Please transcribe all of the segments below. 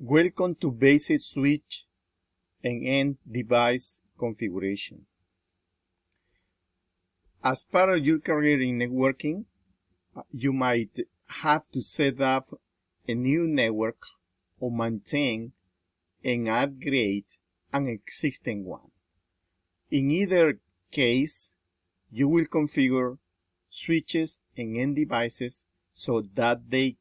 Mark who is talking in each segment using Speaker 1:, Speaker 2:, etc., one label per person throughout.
Speaker 1: Welcome to Basic Switch and End Device Configuration. As part of your career in networking, you might have to set up a new network or maintain and upgrade an existing one. In either case, you will configure switches and end devices so that they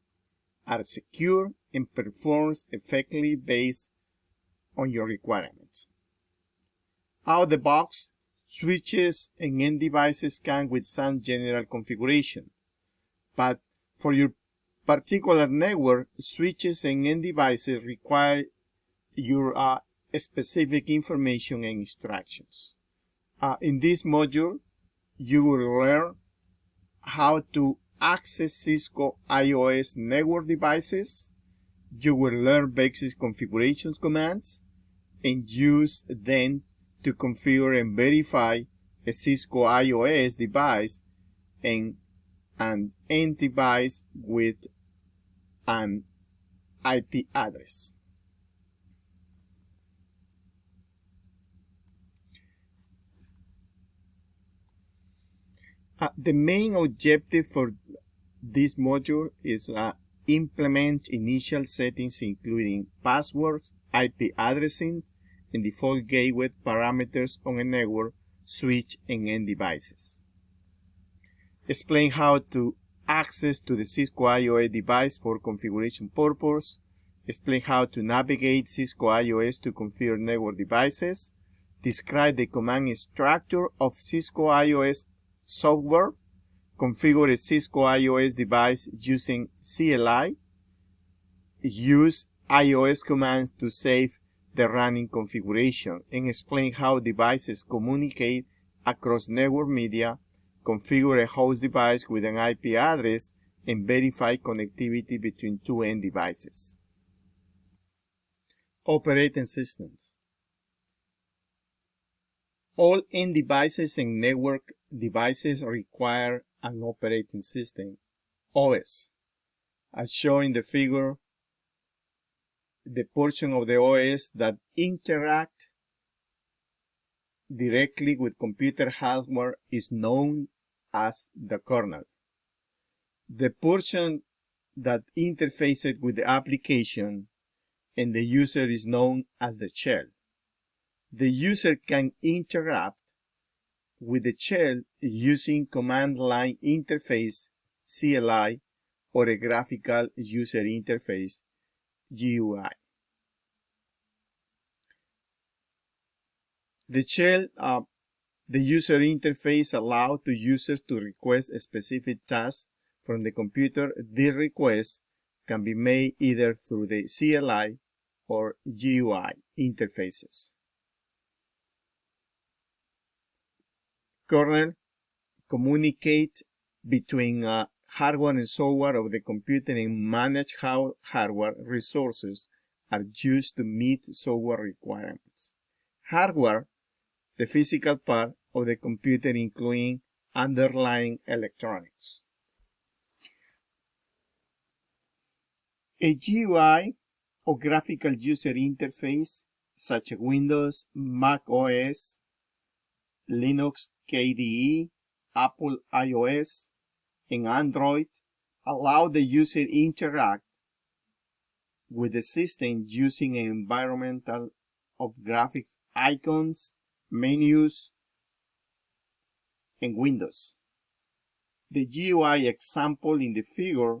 Speaker 1: are secure and performs effectively based on your requirements. Out of the box, switches and end devices come with some general configuration, but for your particular network, switches and end devices require your specific information and instructions. In this module, you will learn how to access Cisco IOS network devices. You will learn basic configuration commands and use them to configure and verify a Cisco IOS device and an end device with an IP address. The main objective for this module is implement initial settings including passwords, IP addressing, and default gateway parameters on a network, switch, and end devices. Explain how to access to the Cisco IOS device for configuration purpose. Explain how to navigate Cisco IOS to configure network devices. Describe the command structure of Cisco IOS software. Configure a Cisco IOS device using CLI. Use IOS commands to save the running configuration, and explain how devices communicate across network media. Configure a host device with an IP address and verify connectivity between two end devices. Operating systems. All end devices and network devices require an operating system, OS. As shown in the figure, the portion of the OS that interact directly with computer hardware is known as the kernel. The portion that interfaces with the application and the user is known as the shell. The user can interact with the shell using command line interface, CLI, or a graphical user interface, GUI. The shell, the user interface allows the users to request a specific task from the computer. This request can be made either through the CLI or GUI interfaces. Kernel communicate between hardware and software of the computer and manage how hardware resources are used to meet software requirements. Hardware, the physical part of the computer including underlying electronics. A GUI or graphical user interface such as Windows, Mac OS, Linux KDE, Apple iOS, and Android allow the user to interact with the system using an environment of graphics icons, menus, and windows. The GUI example in the figure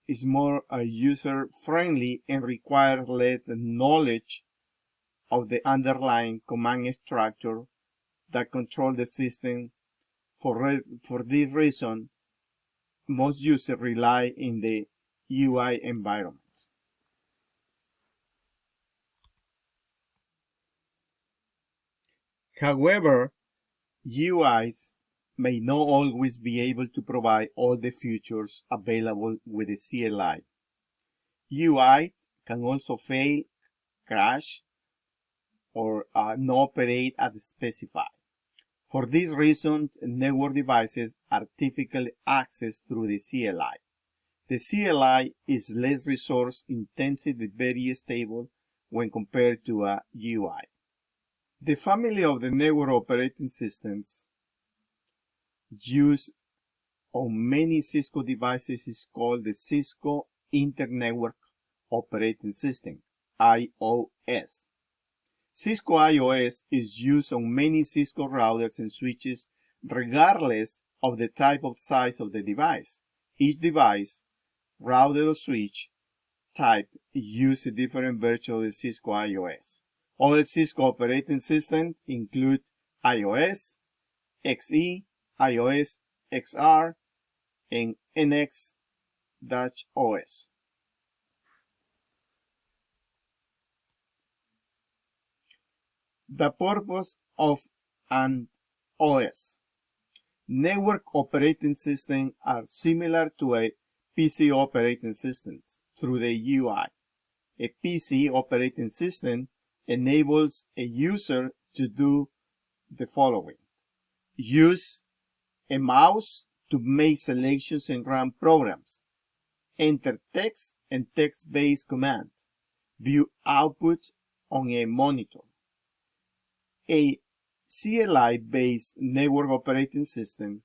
Speaker 1: is more user-friendly and requires less knowledge of the underlying command structure that control the system. For this reason, most users rely in the UI environment. However, GUIs may not always be able to provide all the features available with the CLI. GUIs can also fail, crash, or not operate as specified. For this reason, network devices are typically accessed through the CLI. The CLI is less resource intensive and very stable when compared to a UI. The family of the network operating systems used on many Cisco devices is called the Cisco Inter-Network Operating System, IOS. Cisco IOS is used on many Cisco routers and switches regardless of the type of size of the device. Each device, router or switch type use a different version of the Cisco IOS. Other Cisco operating systems include iOS, XE, iOS XR, and NX-OS. The purpose of an OS. Network operating systems are similar to a PC operating systems through the UI. A PC operating system enables a user to do the following: use a mouse to make selections and run programs, enter text and text-based commands, view output on a monitor. A CLI-based network operating system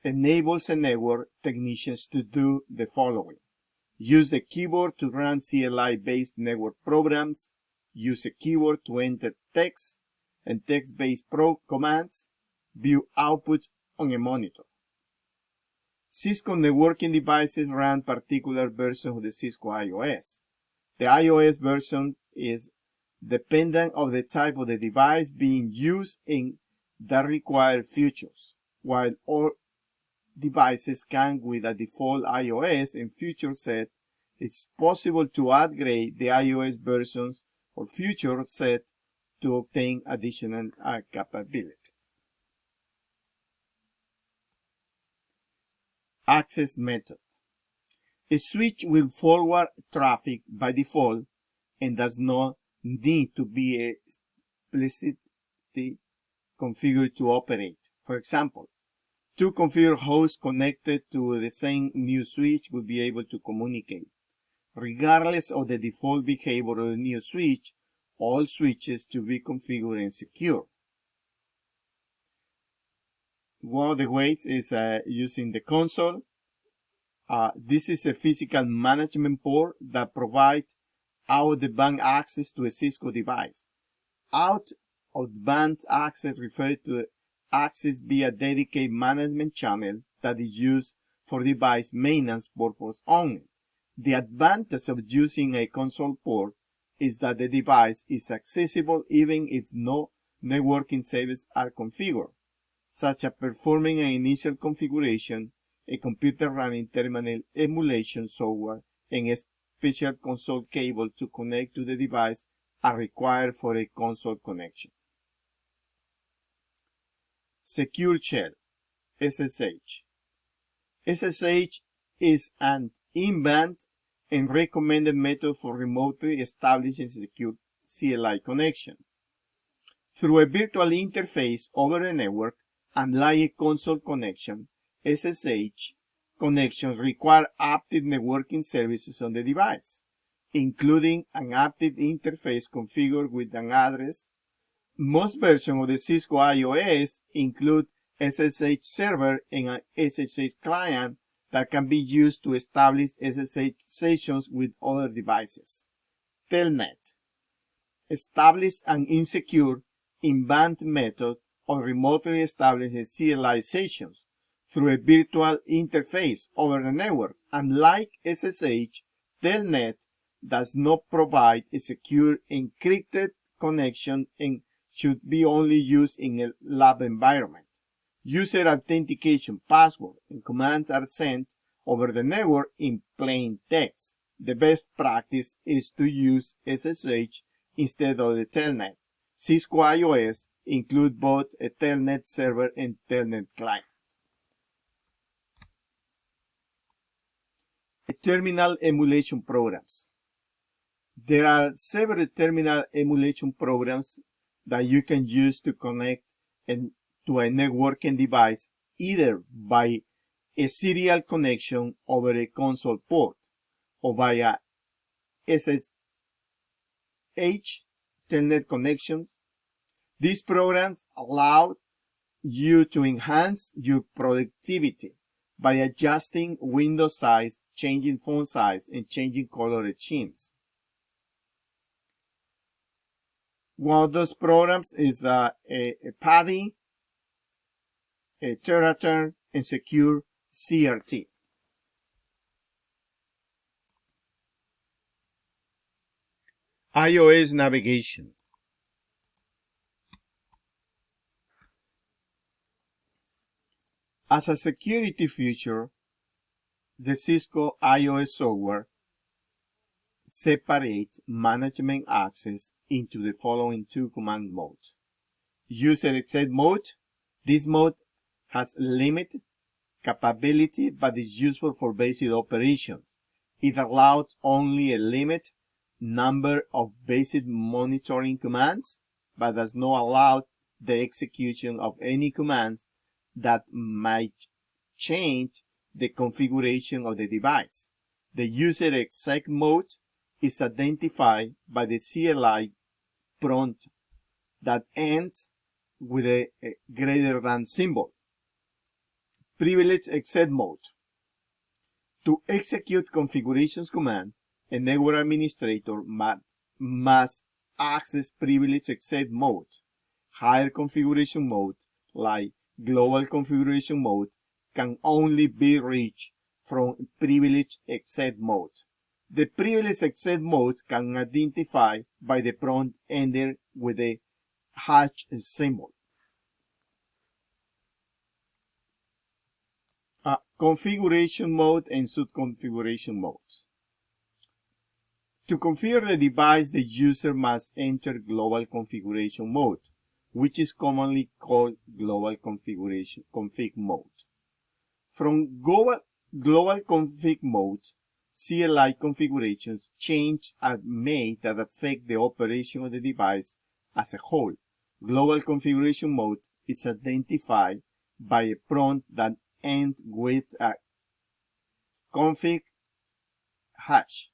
Speaker 1: enables a network technicians to do the following: use the keyboard to run CLI-based network programs, use a keyboard to enter text and text-based commands, view output on a monitor. Cisco networking devices run particular versions of the Cisco IOS. The iOS version is dependent on the type of the device being used and the required features. While all devices come with a default iOS and feature set, it's possible to upgrade the iOS versions or feature set to obtain additional capabilities. Access method. A switch will forward traffic by default and does not need to be explicitly configured to operate. For example, two configured hosts connected to the same new switch will be able to communicate. Regardless of the default behavior of the new switch, all switches to be configured and secure. One of the ways is using the console. This is a physical management port that provides out-of-the-band access to a Cisco device. Out-of-band access refers to access via dedicated management channel that is used for device maintenance purpose only. The advantage of using a console port is that the device is accessible even if no networking services are configured, such as performing an initial configuration, a computer running terminal emulation software, and a special console cable to connect to the device are required for a console connection. Secure Shell, SSH. SSH is an in-band and recommended method for remotely establishing a secure CLI connection. Through a virtual interface over a network, unlike a console connection, SSH connections require active networking services on the device, including an active interface configured with an address. Most versions of the Cisco IOS include SSH server and an SSH client that can be used to establish SSH sessions with other devices. Telnet. Establish an insecure in-band method of remotely establishing CLI sessions through a virtual interface over the network. Unlike SSH, Telnet does not provide a secure encrypted connection and should be only used in a lab environment. User authentication, password, and commands are sent over the network in plain text. The best practice is to use SSH instead of the Telnet. Cisco IOS include both a Telnet server and Telnet client. Terminal emulation programs. There are several terminal emulation programs that you can use to connect to a networking device either by a serial connection over a console port or via SSH telnet connections. These programs allow you to enhance your productivity by adjusting window size, changing font size, and changing color schemes. One of those programs is a PADI, a TerraTurn, and Secure CRT. iOS navigation. As a security feature, the Cisco iOS software separates management access into the following two command modes. User exit mode. This mode has limited capability but is useful for basic operations. It allows only a limited number of basic monitoring commands but does not allow the execution of any commands that might change the configuration of the device. The user exec mode is identified by the CLI prompt that ends with a greater than symbol. Privilege exit mode. To execute configurations command, a network administrator must access privilege exit mode. Higher configuration mode, like global configuration mode, can only be reached from privilege exit mode. The privilege exit mode can identify by the prompt ended with a hash symbol. Configuration mode and subconfiguration modes. To configure the device, the user must enter global configuration mode, which is commonly called global configuration config mode. From global config mode, CLI configurations change are made that affect the operation of the device as a whole. Global configuration mode is identified by a prompt that ends with a config hash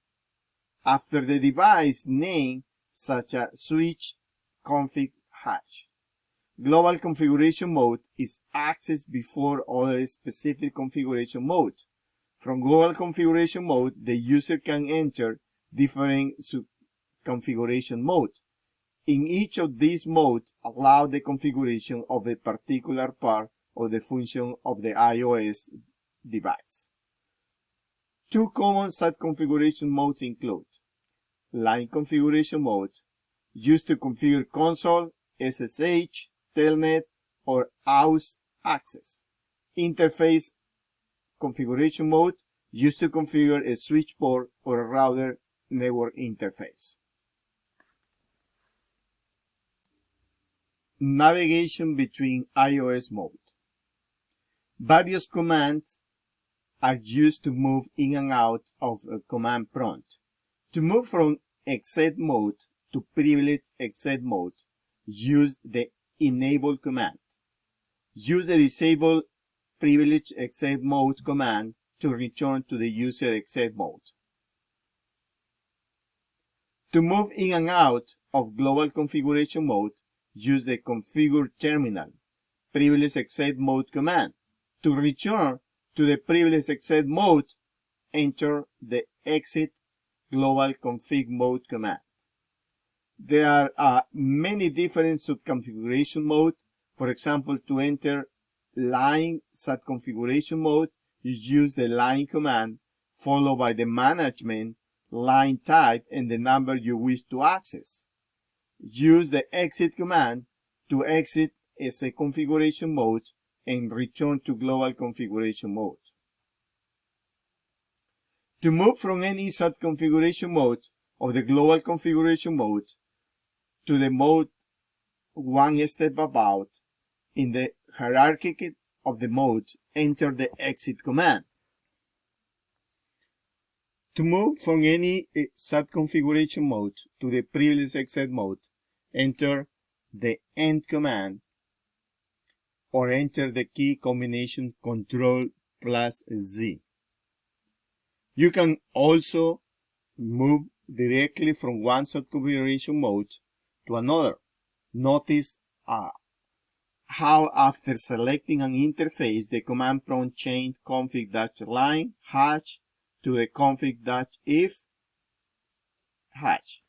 Speaker 1: after the device name, such as switch config hash. Global configuration mode is accessed before other specific configuration mode. From global configuration mode, the user can enter different configuration modes. In each of these modes, allow the configuration of a particular part of the function of the iOS device. Two common site configuration modes include line configuration mode, used to configure console, SSH, telnet, or AUX access. Interface configuration mode, used to configure a switch port or a router network interface. Navigation between iOS modes. Various commands are used to move in and out of a command prompt. To move from exit mode to privilege exit mode, use the enable command. Use the disable privilege exit mode command to return to the user exit mode. To move in and out of global configuration mode, use the configure terminal privilege exit mode command. To return to the privilege exit mode, enter the exit global config mode command. There are many different subconfiguration modes. For example, to enter line subconfiguration mode, you use the line command followed by the management, line type, and the number you wish to access. Use the exit command to exit as a configuration mode and return to global configuration mode. To move from any subconfiguration mode of the global configuration mode to the mode one step above, in the hierarchy of the modes, enter the exit command. To move from any subconfiguration mode to the privilege exit mode, enter the end command or enter the key combination Control plus Z. You can also move directly from one subconfiguration mode to another. Notice how after selecting an interface, the command prompt changed config-line hash to the config-if hash.